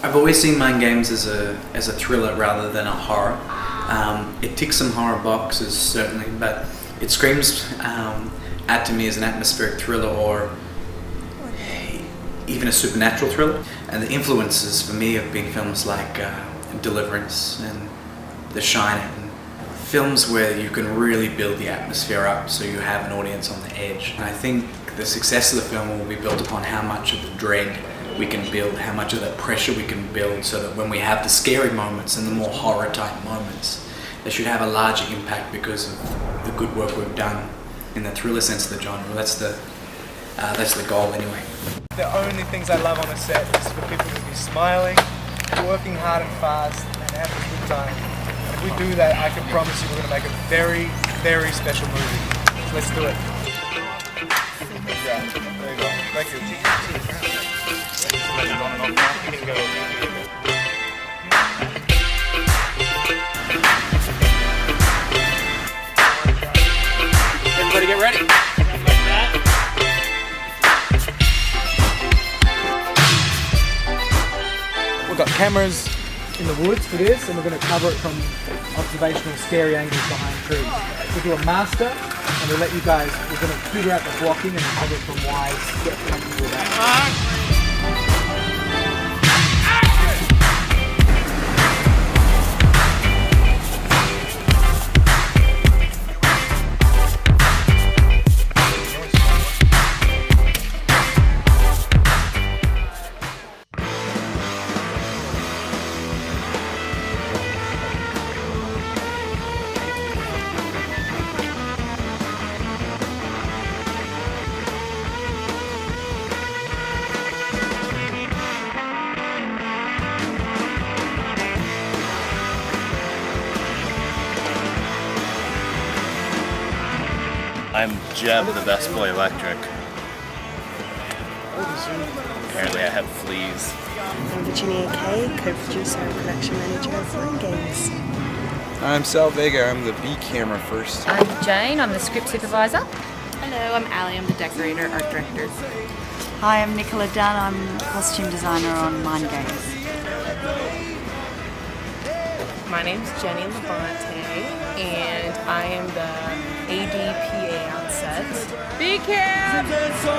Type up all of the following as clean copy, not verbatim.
I've always seen Mind Games as a thriller rather than a horror. It ticks some horror boxes certainly, but it screams out to me as an atmospheric thriller or even a supernatural thriller. And the influences for me have been films like Deliverance and The Shining, films where you can really build the atmosphere up so you have an audience on the edge. And I think the success of the film will be built upon how much of the dread we can build, how much of that pressure we can build, so that when we have the scary moments and the more horror type moments, they should have a larger impact because of the good work we've done in the thriller sense of the genre. That's the goal anyway. The only things I love on a set is for people to be smiling, working hard and fast, and having a good time. And if we do that, I can promise you we're going to make a very, very special movie. So let's do it. Yeah, there you go. Thank you. Everybody get ready. We've got cameras in the woods for this, and we're going to cover it from observational scary angles behind trees. We'll do a master, and we'll let you guys, we're going to figure out the blocking and cover it from wide, get comfortable with that. I'm Jeb, the best boy electric. Apparently I have fleas. I'm Virginia Kay, co-producer and production manager of Mind Games. I'm Sal Vega, I'm the B camera first. I'm Jane, I'm the script supervisor. Hello, I'm Ali, I'm the decorator, art director. Hi, I'm Nicola Dunn, I'm costume designer on Mind Games. My name's Jenny Labonte, and I am the ADPA on set. Be careful!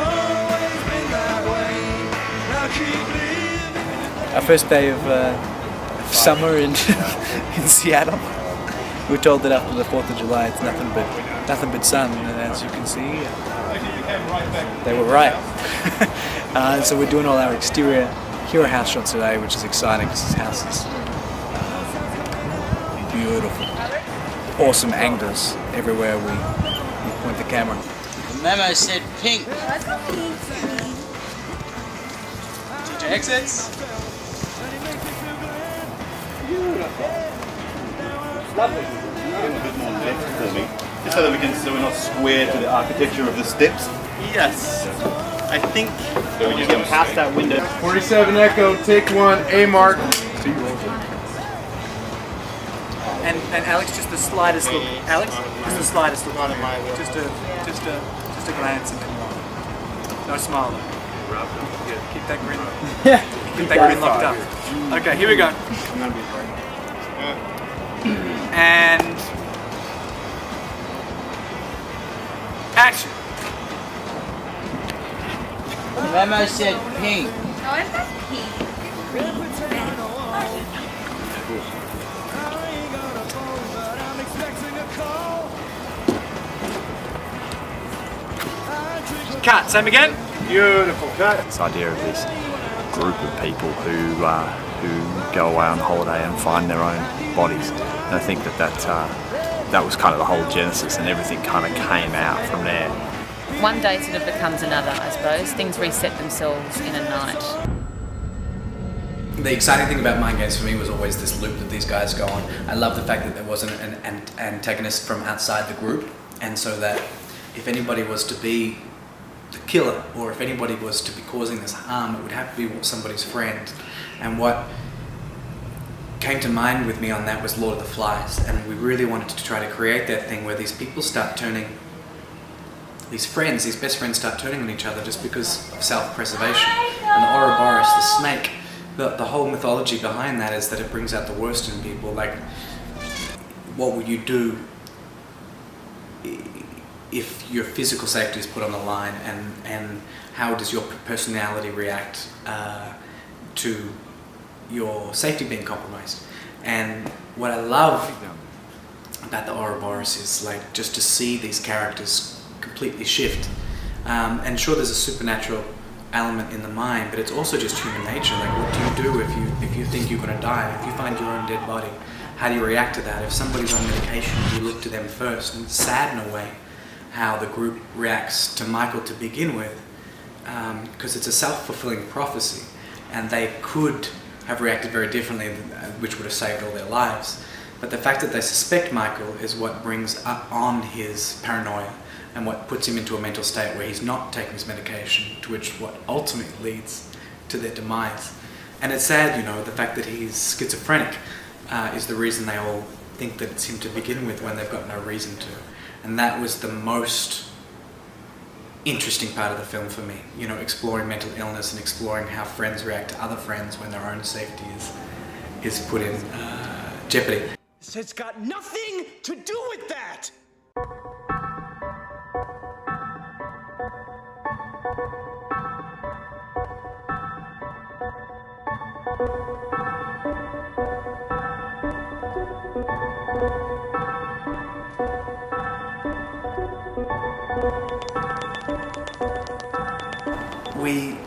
Our first day of summer in in Seattle. We were told that after the 4th of July it's nothing but sun, and as you can see, they were right. So we're doing all our exterior hero house shots today, which is exciting because this house is beautiful. Awesome angles everywhere we point the camera. The memo said pink. DJ exits. Lovely. A bit more depth for me, just so that we can, so we're not square to the architecture of the steps. Yes. I think when you get past that window. 47 Echo, take one, A mark. And Alex, just the slightest look. Alex, just the slightest look. Just a glance and then no smile though. Keep that grin. Yeah. Keep that grin locked up. Okay, here we go. And action. The memo said pink. Oh, is that pink? Cut. Same again. Beautiful. Cut. This idea of this group of people who go away on holiday and find their own bodies. And I think that was kind of the whole genesis, and everything kind of came out from there. One day sort of becomes another, I suppose. Things reset themselves in a night. The exciting thing about Mind Games for me was always this loop that these guys go on. I love the fact that there wasn't an antagonist from outside the group, and so that if anybody was to be the killer, or if anybody was to be causing this harm, it would have to be somebody's friend. And what came to mind with me on that was Lord of the Flies, and we really wanted to try to create that thing where these people start turning, these friends, these best friends start turning on each other just because of self-preservation. And the Ouroboros, the snake, the whole mythology behind that is that it brings out the worst in people. Like, what would you do if your physical safety is put on the line, and how does your personality react to your safety being compromised? And what I love about the Ouroboros is like just to see these characters completely shift. And sure, there's a supernatural element in the mind, but it's also just human nature. Like, what do you do if you think you're going to die? If you find your own dead body, how do you react to that? If somebody's on medication, do you look to them first? And it's sad in a way how the group reacts to Michael to begin with, because it's a self-fulfilling prophecy, and they could have reacted very differently, which would have saved all their lives. But the fact that they suspect Michael is what brings on his paranoia, and what puts him into a mental state where he's not taking his medication, to which what ultimately leads to their demise. And it's sad, you know, the fact that he's schizophrenic is the reason they all think that it's him to begin with when they've got no reason to. And that was the most interesting part of the film for me, you know, exploring mental illness and exploring how friends react to other friends when their own safety is put in jeopardy. It's got nothing to do with that!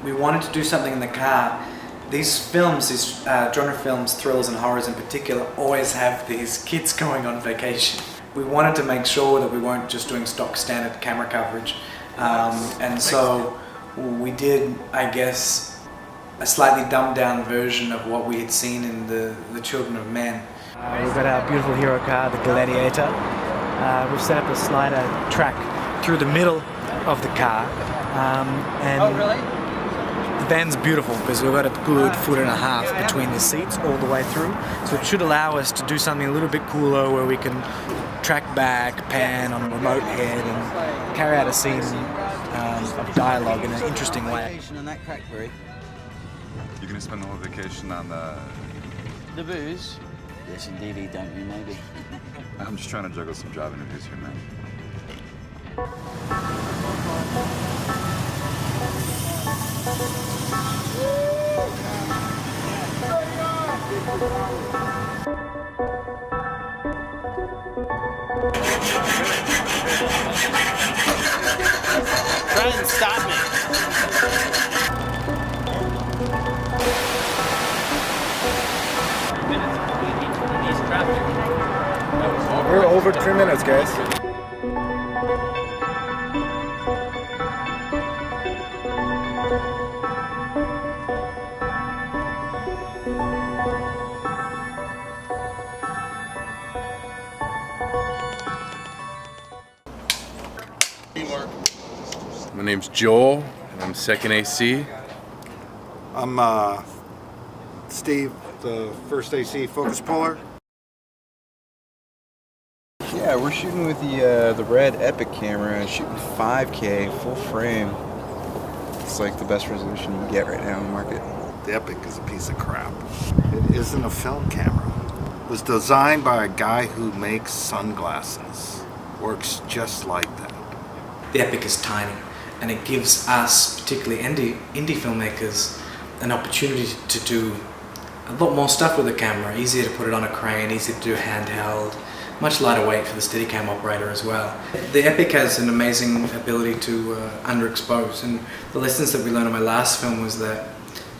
We wanted to do something in the car. These films, these genre films, thrillers and horrors in particular, always have these kids going on vacation. We wanted to make sure that we weren't just doing stock standard camera coverage. And so we did, I guess, a slightly dumbed down version of what we had seen in the Children of Men. We've got our beautiful hero car, the Gladiator. We've set up a slider track through the middle of the car. And the van's beautiful because we've got a good 1.5 foot between the seats all the way through. So it should allow us to do something a little bit cooler where we can track back, pan on a remote head and carry out a scene of dialogue in an interesting way. On that crackberry. You're going to spend the whole vacation on The booze? Yes, indeedy, don't you, maybe? I'm just trying to juggle some job interviews here, man. Try and stop me. We're over 3 minutes, guys. My name's Joel, and I'm second AC. I'm Steve, the first AC focus puller. Yeah, we're shooting with the Red Epic camera, shooting 5K, full frame. It's like the best resolution you can get right now in the market. The Epic is a piece of crap. It isn't a film camera. It was designed by a guy who makes sunglasses. Works just like that. The Epic is tiny, and it gives us, particularly indie filmmakers, an opportunity to do a lot more stuff with the camera. Easier to put it on a crane, easier to do handheld. much lighter weight for the Steadicam operator as well. The Epic has an amazing ability to underexpose, and the lessons that we learned on my last film was that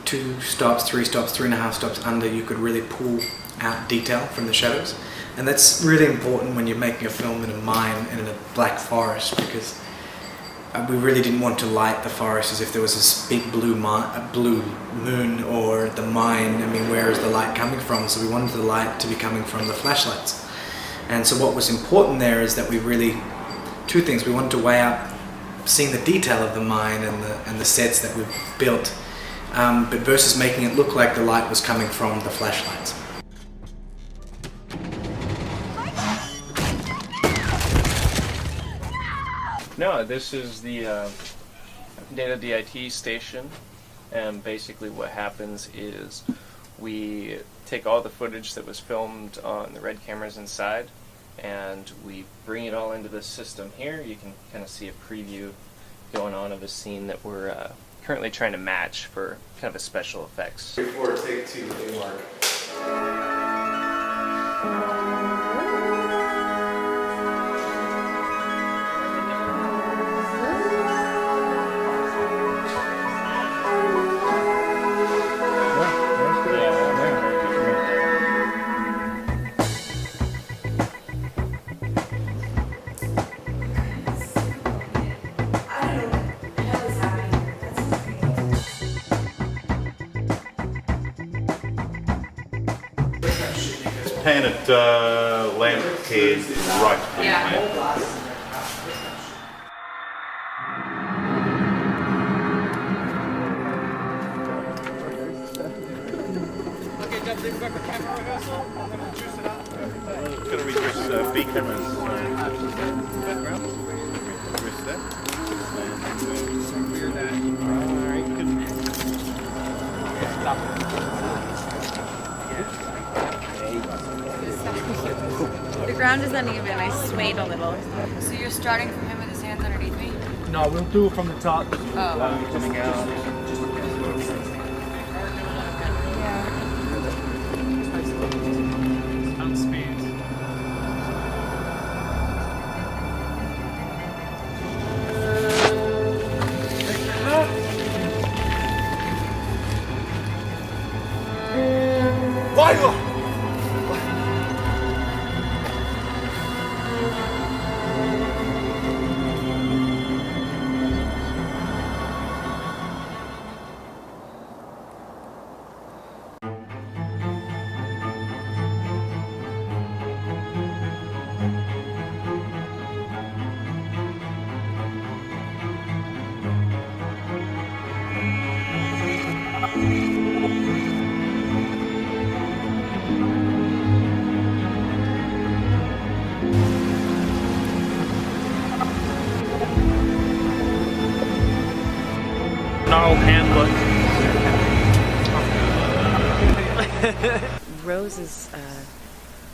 2 stops, 3 stops, 3.5 stops under, you could really pull out detail from the shadows. And that's really important when you're making a film in a mine and in a black forest, because we really didn't want to light the forest as if there was this big blue moon or the mine. I mean, where is the light coming from? So we wanted the light to be coming from the flashlights. And so what was important there is that we really, 2 things. We wanted to weigh up seeing the detail of the mine and the sets that we've built, but versus making it look like the light was coming from the flashlights. No, this is the data DIT station, and basically what happens is we take all the footage that was filmed on the red cameras inside and we bring it all into the system here. You can kind of see a preview going on of a scene that we're currently trying to match for kind of a special effects. Before take 2, mark. Pan at lamp head right. Yeah. Gonna reduce B cameras. Background. Reduce that. And clear that. Alright, good. The ground is uneven. I swayed a little. So you're starting from him with his hands underneath me? No, we'll do it from the top. Oh. Coming out. Gnarled hand look. Rose's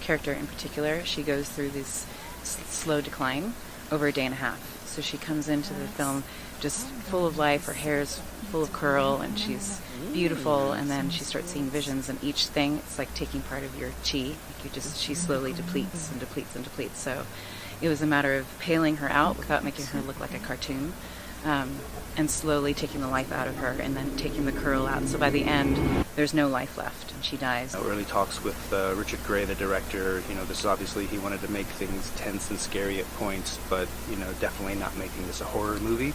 character in particular, she goes through this slow decline over a day and a half. So she comes into the film just full of life, her hair's full of curl, and she's beautiful, and then she starts seeing visions, and each thing, it's like taking part of your chi. Like she slowly depletes and depletes and depletes. So it was a matter of paling her out without making her look like a cartoon. And slowly taking the life out of her and then taking the curl out. So by the end, there's no life left and she dies. Early talks with Richard Gray, the director, this is obviously, he wanted to make things tense and scary at points, but, definitely not making this a horror movie.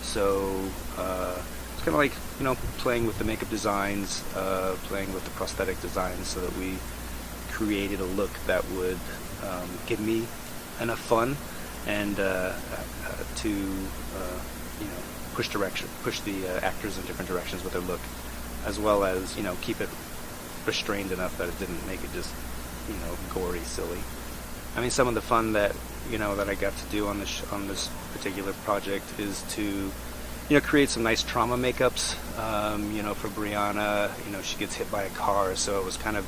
So it's kind of like, playing with the makeup designs, playing with the prosthetic designs so that we created a look that would give me enough fun and to push the actors in different directions with their look, as well as keep it restrained enough that it didn't make it just gory, silly. I mean, some of the fun that that I got to do on this particular project is to create some nice trauma makeups. For Brianna, she gets hit by a car, so it was kind of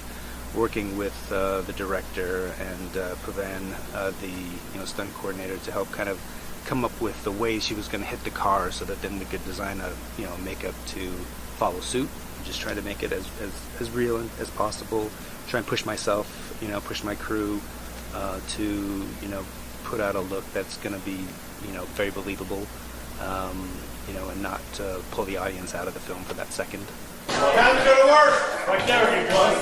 working with the director and Pavan, the stunt coordinator, to help kind of come up with the way she was going to hit the car, so that then we could design a makeup to follow suit. Just try to make it as real as possible. Try and push myself, push my crew, to, you know, put out a look that's going to be, you know, very believable, you know, and not pull the audience out of the film for that second. Time to go to work! Right there, you close.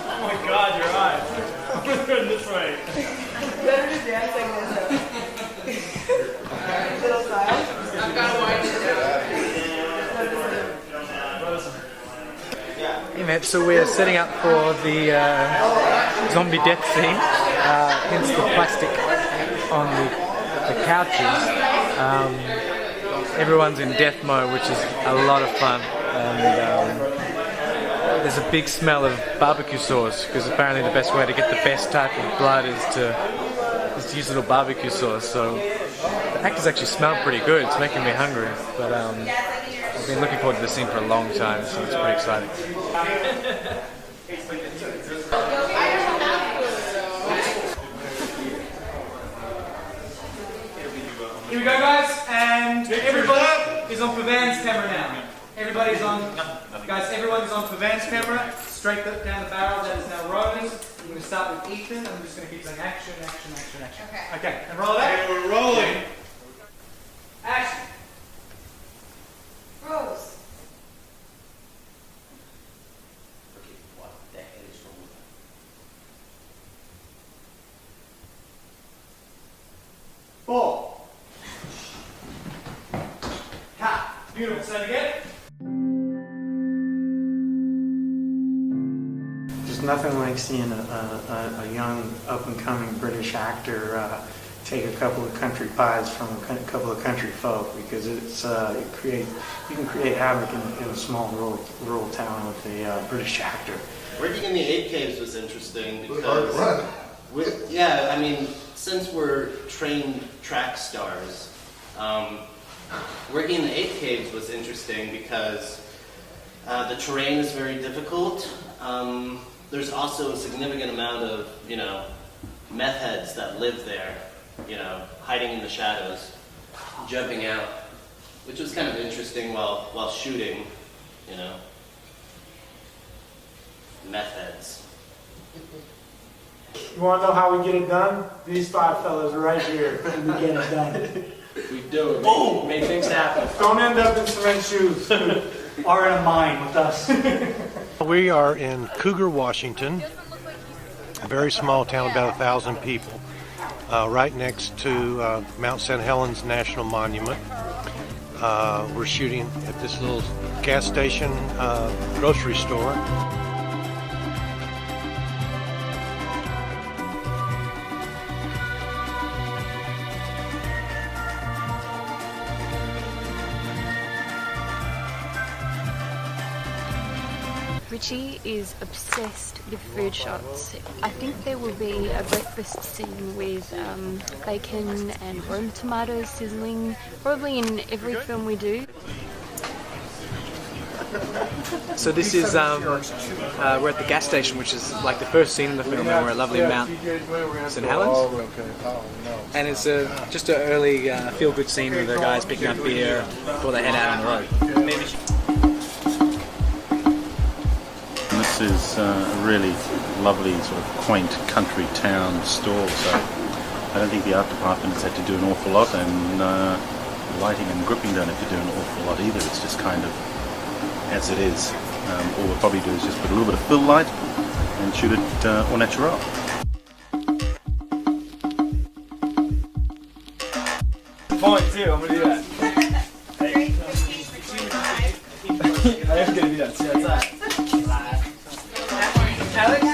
Oh my God, your eyes. Turn this way. Better just dancing this little style. I've got to wind it down. Hey man, so we're setting up for the zombie death scene, hence the plastic on the couches. Everyone's in death mode, which is a lot of fun, and there's a big smell of barbecue sauce, because apparently the best way to get the best type of blood is to use a little barbecue sauce. So the actors actually smell pretty good. It's making me hungry, but I've been looking forward to this scene for a long time, so it's pretty exciting. Here we go, guys, and everybody is on Pavan's camera now. Everybody's on, guys, everyone's on Pavan's camera, straight down the barrel that is now rolling. We're going to start with Ethan, and I'm just going to keep saying action, action, action, action. Okay, and roll that. Okay, we're rolling. Action. Rose. Four. Cut. Beautiful. Say it again. There's nothing like seeing a young, up-and-coming British actor take a couple of country pies from a couple of country folk, because it's you can create havoc in a small rural town with a British actor. Working in the 8 caves was interesting because, yeah, I mean, since we're trained track stars, working in the 8 caves was interesting because the terrain is very difficult. There's also a significant amount of, you know, meth heads that live there, you know, hiding in the shadows, jumping out, which was kind of interesting while shooting, you know, meth heads. You want to know how we get it done? These 5 fellas right here, and we get it done. We do it. Boom! Make things happen. Don't end up in cement shoes. Or in a mine with us. We are in Cougar, Washington, a very small town, about 1,000 people, right next to Mount St. Helens National Monument. We're shooting at this little gas station grocery store. Richie is obsessed with food shots. I think there will be a breakfast scene with bacon and Roma tomatoes sizzling, probably in every film we do. So this is, we're at the gas station, which is like the first scene in the film, and we're at lovely Mount St. Helens. And it's just an early feel-good scene with the guys picking up beer before they head out on the road. This is a really lovely sort of quaint country town store, so I don't think the art department has had to do an awful lot, and lighting and gripping don't have to do an awful lot either. It's just kind of as it is. All we'll probably do is just put a little bit of fill light and shoot it au natural. Point 2, I'm going to do that. I am going to do that. See, that's that. Alex?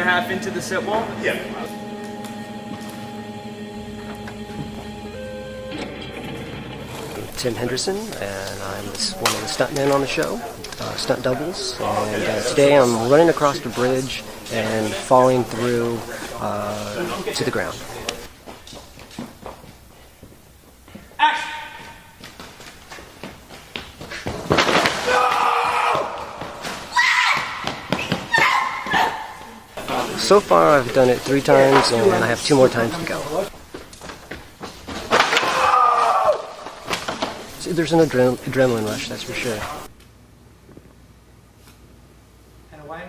half into the set wall? Yeah. Tim Henderson, and I'm one of the stuntmen on the show, stunt doubles. And today I'm running across the bridge and falling through to the ground. So far I've done it 3 times and I have 2 more times to go. So there's an adrenaline rush, that's for sure. And away.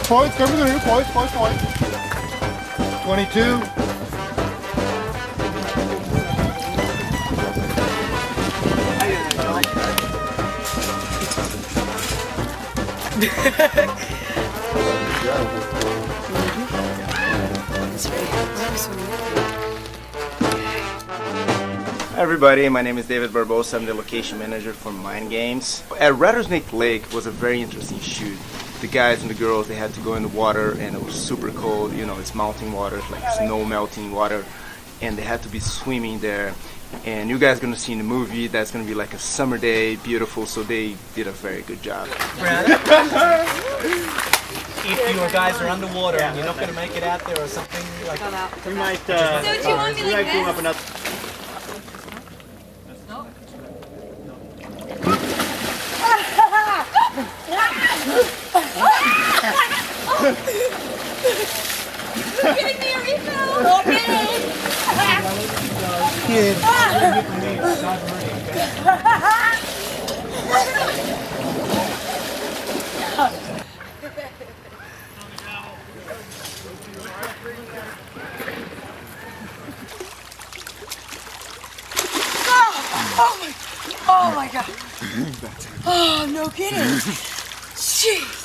Points, come through, points. 22. Hi everybody, my name is David Barbosa. I'm the location manager for Mind Games. At Rattlesnake Lake was a very interesting shoot. The guys and the girls, they had to go in the water and it was super cold, you know, it's melting water, it's like snow melting water, and they had to be swimming there. And you guys are gonna see in the movie that's gonna be like a summer day, beautiful, so they did a very good job. If you guys are underwater and you're not going to make it out there or something like that, we might do you want me we like might go this? up another. You're giving me a refill? Oh my god. Oh, no kidding. Jeez.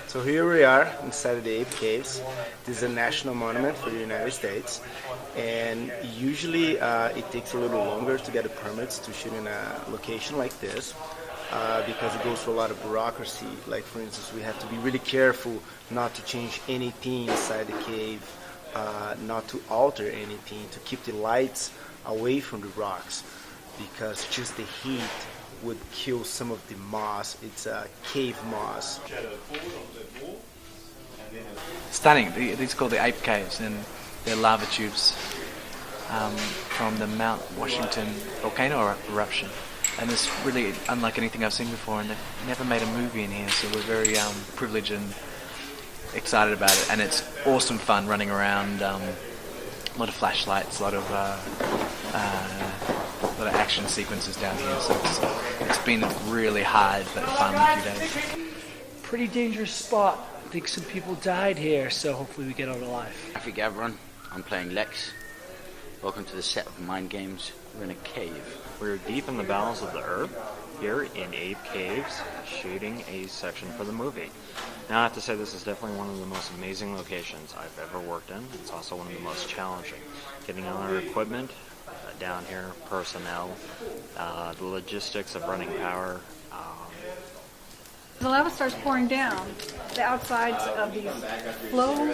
So here we are inside of the Ape Caves. This is a national monument for the United States, and usually it takes a little longer to get the permits to shoot in a location like this because it goes through a lot of bureaucracy. Like for instance, we have to be really careful not to change anything inside the cave, not to alter anything, to keep the lights away from the rocks, because just the heat would kill some of the moss. It's a cave moss. Stunning. These are called the Ape Caves, and they're lava tubes from the Mount Washington volcano eruption. And it's really unlike anything I've seen before, and they've never made a movie in here, so we're very privileged and excited about it. And it's awesome fun running around, a lot of flashlights, a lot of action sequences down here, so it's been really hard but fun a few days. Pretty dangerous spot. I think some people died here, so hopefully we get out alive. Traffic Gavron, I'm playing Lex. Welcome to the set of Mind Games. We're in a cave. We're deep in the bowels of the earth, here in Ape Caves, shooting a section for the movie. Now I have to say this is definitely one of the most amazing locations I've ever worked in. It's also one of the most challenging. Getting all our equipment down here, personnel, the logistics of running power. The lava starts pouring down. The outsides of these flow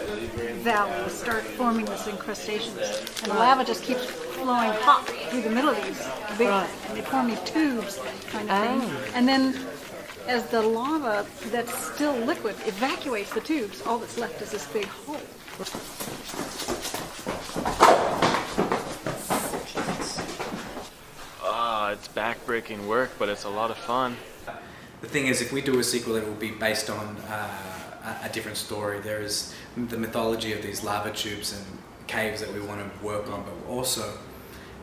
valleys start forming these incrustations. And the lava just keeps flowing hot through the middle of these big, and they form these tubes kind of thing. And then as the lava that's still liquid evacuates the tubes, all that's left is this big hole. It's backbreaking work, but it's a lot of fun. The thing is, if we do a sequel, it will be based on a different story. There is the mythology of these lava tubes and caves that we want to work on, but also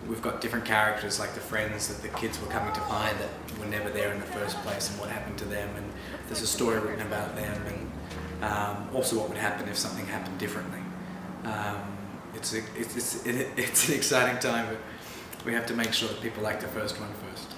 we've got different characters, like the friends that the kids were coming to find that were never there in the first place, and what happened to them, and there's a story written about them, and also what would happen if something happened differently. It's an exciting time, but we have to make sure that people like the first one first.